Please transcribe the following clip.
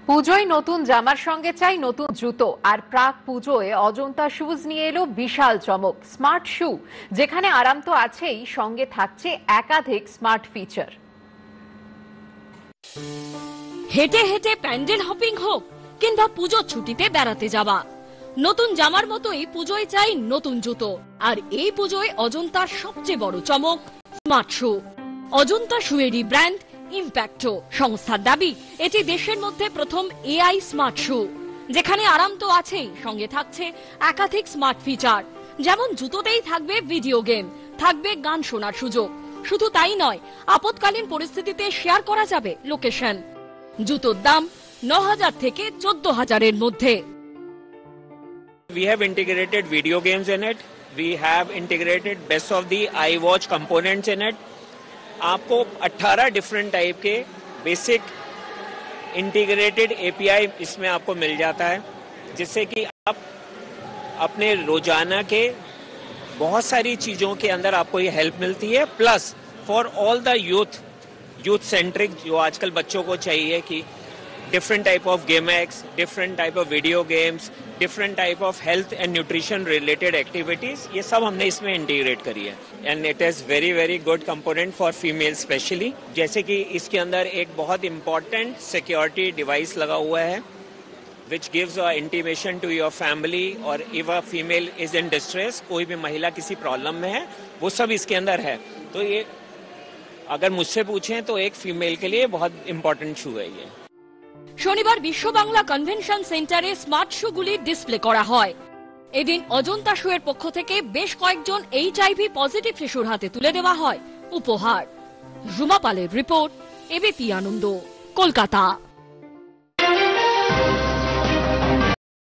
পুজোয় নতুন জামার সঙ্গে চাই নতুন জুতো, আর প্রাক পুজোয় অজন্তা শুজ নিয়ে এলো বিশাল চমক। স্মার্ট শু, যেখানে আরাম তো আছেই, সঙ্গে থাকছে একাধিক স্মার্ট ফিচার। হেঁটে হেঁটে প্যান্ডেল হপিং হোক কিংবা পুজোর ছুটিতে বেড়াতে যাওয়া, নতুন জামার মতোই পুজোয় চাই নতুন জুতো। আর এই পুজোয় অজন্তার সবচেয়ে বড় চমক স্মার্ট শু। অজন্তা শুয়েরই ব্র্যান্ড ইম্প্যাক্টো সংস্থার দাবি এটি দেশের মধ্যে প্রথম এআই স্মার্ট শু, যেখানে আরাম তো আছেই, সঙ্গে থাকছে একাধিক স্মার্ট ফিচার। যেমন জুতোতেই থাকবে ভিডিও গেম, থাকবে গান শোনার সুযোগ। শুধু তাই নয়, আপৎকালীন পরিস্থিতিতে শেয়ার করা যাবে লোকেশন। জুতোর দাম 9,000 থেকে 14,000-এর মধ্যে। We have integrated video games in it. We have integrated best of the iWatch components in it. आपको 18 डिफरेंट टाइप के बेसिक इंटीग्रेटेड एपीआई इसमें आपको मिल जाता है, जिससे कि आप अपने रोजाना के बहुत सारी चीजों के अंदर आपको ये हेल्प मिलती है। Plus for all the youth centric, जो आजकल बच्चों को चाहिए कि different type of game x, different type of video games, different type of health and nutrition related activities, ये सब हमने इसमें इंटीग्रेट करी है। And it is very very good component for female specially, जैसे कि इसके अंदर एक बहुत इंपॉर्टेंट सिक्योरिटी डिवाइस लगा हुआ है which gives a intimation to your family, और if a female is in distress, कोई भी महिला किसी प्रॉब्लम में है, वो सब इसके अंदर है। तो ये अगर मुझसे पूछें तो एक फीमेल के लिए बहुत इंपॉर्टेंट शू है ये। শনিবার বিশ্ব বাংলা কনভেনশন সেন্টারে স্মার্ট শুগুলি ডিসপ্লে করা হয়। এদিন অজন্তা শুয়ের পক্ষ থেকে বেশ কয়েকজন এইচআইভি পজিটিভ শিশুর হাতে তুলে দেওয়া হয় উপহার। রুমা পালের রিপোর্ট, এবিপি আনন্দ, কলকাতা।